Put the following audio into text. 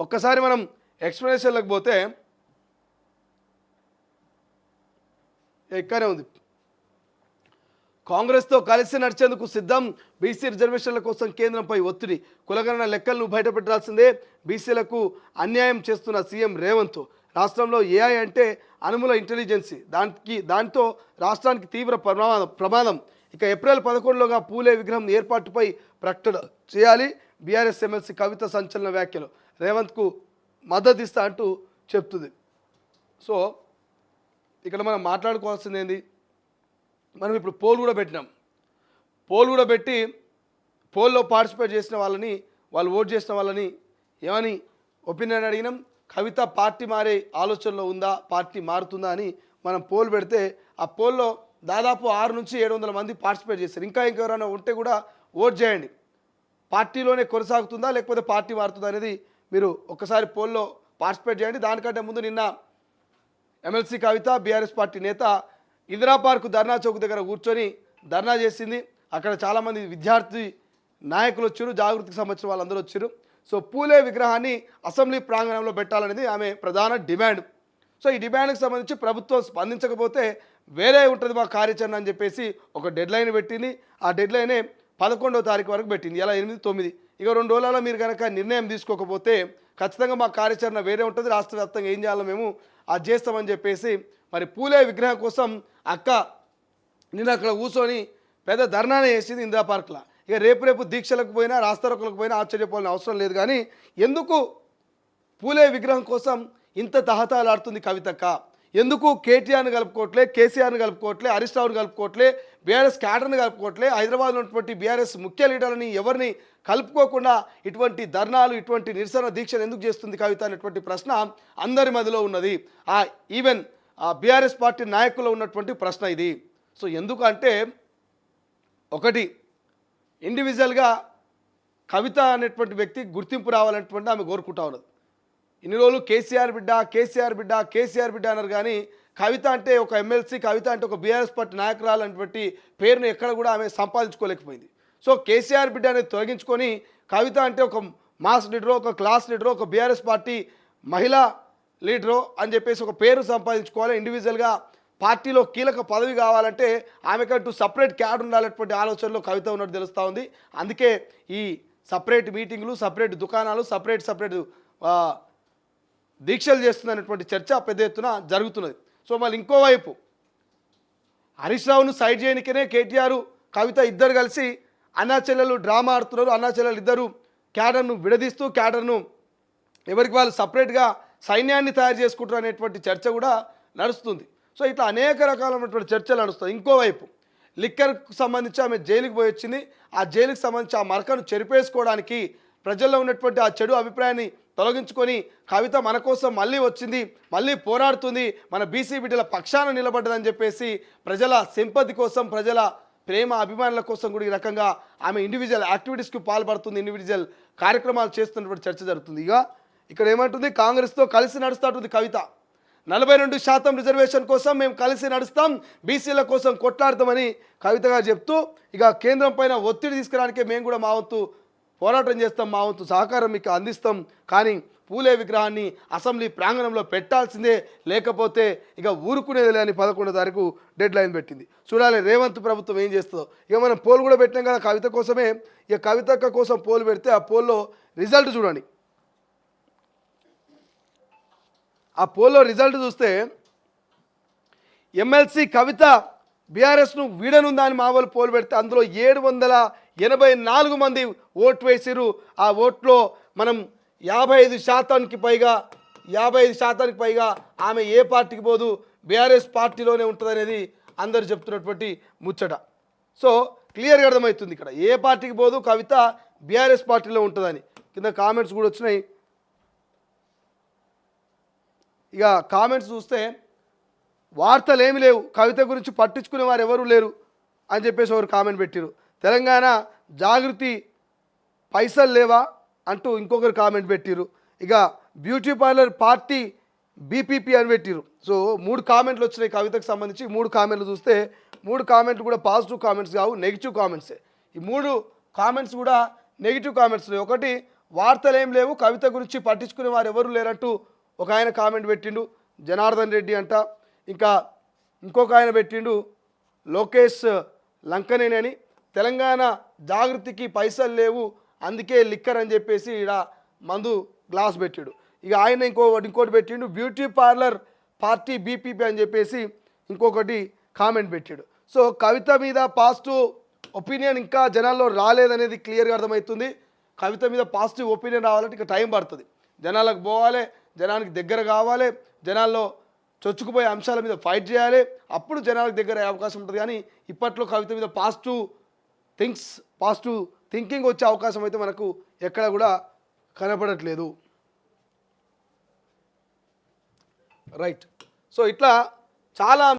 ఒక్కసారి మనం ఎక్స్ప్లెనేషన్లకు పోతే ఇక్కడే ఉంది. కాంగ్రెస్తో కలిసి నడిచేందుకు సిద్ధం, బీసీ రిజర్వేషన్ల కోసం కేంద్రంపై ఒత్తిడి, కులగణన లెక్కలను బయటపెట్టాల్సిందే, బీసీలకు అన్యాయం చేస్తున్న సీఎం రేవంత్, రాష్ట్రంలో ఏఐ అంటే అనుముల ఇంటెలిజెన్సీ, దాంతో రాష్ట్రానికి తీవ్ర ప్రమాదం. ఇక ఏప్రిల్ 11లోగా పూలే విగ్రహం ఏర్పాటుపై ప్రకటన చేయాలి, బీఆర్ఎస్ ఎమ్మెల్సీ కవిత సంచలన వ్యాఖ్యలు, రేవంత్కు మద్దతు ఇస్తా అంటూ చెప్తుంది. సో ఇక్కడ మనం మాట్లాడుకోవాల్సింది ఏంది, మనం ఇప్పుడు పోల్ కూడా పెట్టినాం. పోల్ కూడా పెట్టి పోల్లో పార్టిసిపేట్ చేసిన వాళ్ళని, వాళ్ళు ఓట్ చేసిన వాళ్ళని ఏమని ఒపీనియన్ అడిగినాం. కవిత పార్టీ మారే ఆలోచనలో ఉందా, పార్టీ మారుతుందా అని మనం పోల్ పెడితే ఆ పోల్లో దాదాపు 600 నుంచి 700 మంది పార్టిసిపేట్ చేశారు. ఇంకా ఎవరైనా ఉంటే కూడా ఓట్ చేయండి. పార్టీలోనే కొనసాగుతుందా లేకపోతే పార్టీ మారుతుందా అనేది మీరు ఒక్కసారి పోల్లో పార్టిసిపేట్ చేయండి. దానికంటే ముందు నిన్న ఎమ్మెల్సీ కవిత బీఆర్ఎస్ పార్టీ నేత ఇందిరా పార్క్ ధర్నా చౌక్ దగ్గర కూర్చొని ధర్నా చేసింది. అక్కడ చాలామంది విద్యార్థి నాయకులు వచ్చారు, జాగృతికి సంబంధించిన వాళ్ళందరూ వచ్చారు. సో పూలే విగ్రహాన్ని అసెంబ్లీ ప్రాంగణంలో పెట్టాలనేది ఆమె ప్రధాన డిమాండ్. సో ఈ డిమాండ్కి సంబంధించి ప్రభుత్వం స్పందించకపోతే వేరే ఉంటుంది మా కార్యాచరణ అని చెప్పేసి ఒక డెడ్లైన్ పెట్టింది. ఆ డెడ్లైనే 11వ తారీఖు వరకు పెట్టింది. ఇలా 8, 9 ఇక 2 రోజులలో మీరు కనుక నిర్ణయం తీసుకోకపోతే ఖచ్చితంగా మా కార్యాచరణ వేరే ఉంటుంది, రాష్ట్ర వ్యాప్తంగా ఏం చేయాలో మేము అది చేస్తామని చెప్పేసి మరి పూలే విగ్రహం కోసం అక్క నిన్న అక్కడ కూర్చొని పెద్ద ధర్నానే చేసింది ఇందిరా పార్క్లో. ఇక రేపు దీక్షలకు పోయినా రాస్తారోకలకు పోయినా ఆశ్చర్యపోవాల్సిన అవసరం లేదు. కానీ ఎందుకు పూలే విగ్రహం కోసం ఇంత తహతలాడుతుంది కవితక్క? ఎందుకు కేటీఆర్ని కలుపుకోవట్లే, కేసీఆర్ని కలుపుకోవట్లే, హరీష్ రావుని కలుపుకోవట్లే, బీఆర్ఎస్ క్యాడర్ని కలుపుకోవట్లే, హైదరాబాద్లో ఉన్నటువంటి బీఆర్ఎస్ ముఖ్య లీడర్లని ఎవరిని కలుపుకోకుండా ఇటువంటి ధర్నాలు, ఇటువంటి నిరసన దీక్షలు ఎందుకు చేస్తుంది కవిత అనేటువంటి ప్రశ్న అందరి మధ్యలో ఉన్నది. ఈవెన్ బీఆర్ఎస్ పార్టీ నాయకుల్లో ఉన్నటువంటి ప్రశ్న ఇది. సో ఎందుకు అంటే, ఒకటి ఇండివిజువల్గా కవిత అనేటువంటి వ్యక్తి గుర్తింపు రావాలనేటువంటి ఆమె కోరుకుంటా ఉన్నది. ఇన్ని రోజులు కేసీఆర్ బిడ్డ అన్నారు. కానీ కవిత అంటే ఒక ఎమ్మెల్సీ, కవిత అంటే ఒక బీఆర్ఎస్ పార్టీ నాయకురాలు అనేటువంటి పేరును ఎక్కడ కూడా ఆమె సంపాదించుకోలేకపోయింది. సో కేసీఆర్ బిడ్డ అనేది తొలగించుకొని కవిత అంటే ఒక మాస్ లీడరో, ఒక క్లాస్ లీడరో, ఒక బీఆర్ఎస్ పార్టీ మహిళా లీడరో అని చెప్పేసి ఒక పేరు సంపాదించుకోవాలి. ఇండివిజువల్గా పార్టీలో కీలక పదవి కావాలంటే ఆమెకంటూ సపరేట్ క్యాడర్ ఉండాలనేటువంటి ఆలోచనలో కవిత ఉన్నట్టు తెలుస్తూ ఉంది. అందుకే ఈ సపరేట్ మీటింగ్లు, సపరేట్ దుకాణాలు, సపరేట్ దీక్షలు చేస్తున్నటువంటి చర్చ పెద్ద ఎత్తున జరుగుతున్నది. సో మళ్ళీ ఇంకోవైపు హరీష్ రావును సైడ్ చేయడానికనే కేటీఆర్, కవిత ఇద్దరు కలిసి అన్నా చెల్లెలు డ్రామా ఆడుతున్నారు. అన్నా చెల్లెలు ఇద్దరు క్యాడర్ను విడదీస్తూ క్యాడర్ను ఎవరికి వాళ్ళు సపరేట్గా సైన్యాన్ని తయారు చేసుకుంటారు అనేటువంటి చర్చ కూడా నడుస్తుంది. సో ఇట్లా అనేక రకాలైనటువంటి చర్చలు నడుస్తాయి. ఇంకోవైపు లిక్కర్కు సంబంధించి ఆమె జైలుకి పోయి వచ్చింది. ఆ జైలుకి సంబంధించి ఆ మరకను చెరిపేసుకోవడానికి, ప్రజల్లో ఉన్నటువంటి ఆ చెడు అభిప్రాయాన్ని తొలగించుకొని కవిత మన కోసం మళ్ళీ వచ్చింది, మళ్ళీ పోరాడుతుంది, మన బీసీ బిడ్డల పక్షాన నిలబడ్డదని చెప్పేసి ప్రజల సింపతి కోసం, ప్రజల ప్రేమ అభిమానుల కోసం కూడా ఈ రకంగా ఆమె ఇండివిజువల్ యాక్టివిటీస్కి పాల్పడుతుంది, ఇండివిజువల్ కార్యక్రమాలు చేస్తున్నటువంటి చర్చ జరుగుతుంది. ఇక్కడ ఏమంటుంది, కాంగ్రెస్తో కలిసి నడుస్తుంటుంది కవిత. 42% రిజర్వేషన్ కోసం మేము కలిసి నడుస్తాం, బీసీల కోసం కొట్లాడతామని కవితగా చెప్తూ ఇక కేంద్రం పైన ఒత్తిడి తీసుకురావడానికే మేము కూడా మా వంతు పోరాటం చేస్తాం, మా వంతు సహకారం మీకు అందిస్తాం, కానీ పూలే విగ్రహాన్ని అసెంబ్లీ ప్రాంగణంలో పెట్టాల్సిందే, లేకపోతే ఇక ఊరుకునేది లేని 11వ తారీఖు డెడ్ లైన్ పెట్టింది. చూడాలి రేవంత్ ప్రభుత్వం ఏం చేస్తుందో. ఇక మనం పోల్ కూడా పెట్టినాం కదా కవిత కోసమే. ఇక కవితక్క కోసం పోల్ పెడితే ఆ పోల్లో రిజల్ట్ చూడండి. ఆ పోల్లో రిజల్ట్ చూస్తే ఎమ్మెల్సీ కవిత బీఆర్ఎస్ను వీడనుందా అని మా వాళ్ళు పోల్ పెడితే అందులో 784 మంది ఓటు వేసిరు. ఆ ఓట్లో మనం 55% పైగా ఆమె ఏ పార్టీకి పోదు, బీఆర్ఎస్ పార్టీలోనే ఉంటుంది అనేది అందరు చెప్తున్నటువంటి ముచ్చట. సో క్లియర్గా అర్థమవుతుంది ఇక్కడ ఏ పార్టీకి పోదు, కవిత బీఆర్ఎస్ పార్టీలో ఉంటుందని. కింద కామెంట్స్ కూడా వచ్చినాయి. ఇక కామెంట్స్ చూస్తే వార్తలు ఏమి లేవు, కవిత గురించి పట్టించుకునే వారు ఎవరు లేరు అని చెప్పేసి ఒకరు కామెంట్ పెట్టారు. తెలంగాణ జాగృతి పైసలు లేవా అంటూ ఇంకొకరు కామెంట్ పెట్టారు. ఇక బ్యూటీ పార్లర్ పార్టీ బీపీపీ అని పెట్టారు. సో 3 కామెంట్లు వచ్చినాయి కవితకు సంబంధించి. 3 కామెంట్లు చూస్తే 3 కామెంట్లు కూడా పాజిటివ్ కామెంట్స్ కావు, నెగిటివ్ కామెంట్సే. ఈ 3 కామెంట్స్ కూడా నెగిటివ్ కామెంట్స్. ఒకటి వార్తలు ఏం లేవు, కవిత గురించి పట్టించుకునే వారు ఎవరు లేరంటూ ఒక ఆయన కామెంట్ పెట్టిండు, జనార్దన్ రెడ్డి అంట. ఇంకా ఇంకొక ఆయన పెట్టిండు, లోకేష్ లంకనేని అని, తెలంగాణ జాగృతికి పైసలు లేవు అందుకే లిక్కర్ అని చెప్పేసి ఇక్కడ మందు గ్లాస్ పెట్టాడు. ఇక ఆయన ఇంకోటి పెట్టిండు, బ్యూటీ పార్లర్ పార్టీ బీపీపీ అని చెప్పేసి ఇంకొకటి కామెంట్ పెట్టాడు. సో కవిత మీద పాజిటివ్ ఒపీనియన్ ఇంకా జనాల్లో రాలేదనేది క్లియర్గా అర్థమవుతుంది. కవిత మీద పాజిటివ్ ఒపీనియన్ రావాలంటే ఇక టైం పడుతుంది, జనాలకు పోవాలి, జనానికి దగ్గర కావాలి, జనాల్లో చొచ్చుకుపోయే అంశాల మీద ఫైట్ చేయాలి, అప్పుడు జనాలకు దగ్గర అయ్యే అవకాశం ఉంటుంది. కానీ ఇప్పట్లో కవిత మీద పాజిటివ్ థింకింగ్ వచ్చే అవకాశం అయితే మనకు ఎక్కడ కూడా కనపడట్లేదు. రైట్. సో ఇట్లా చాలా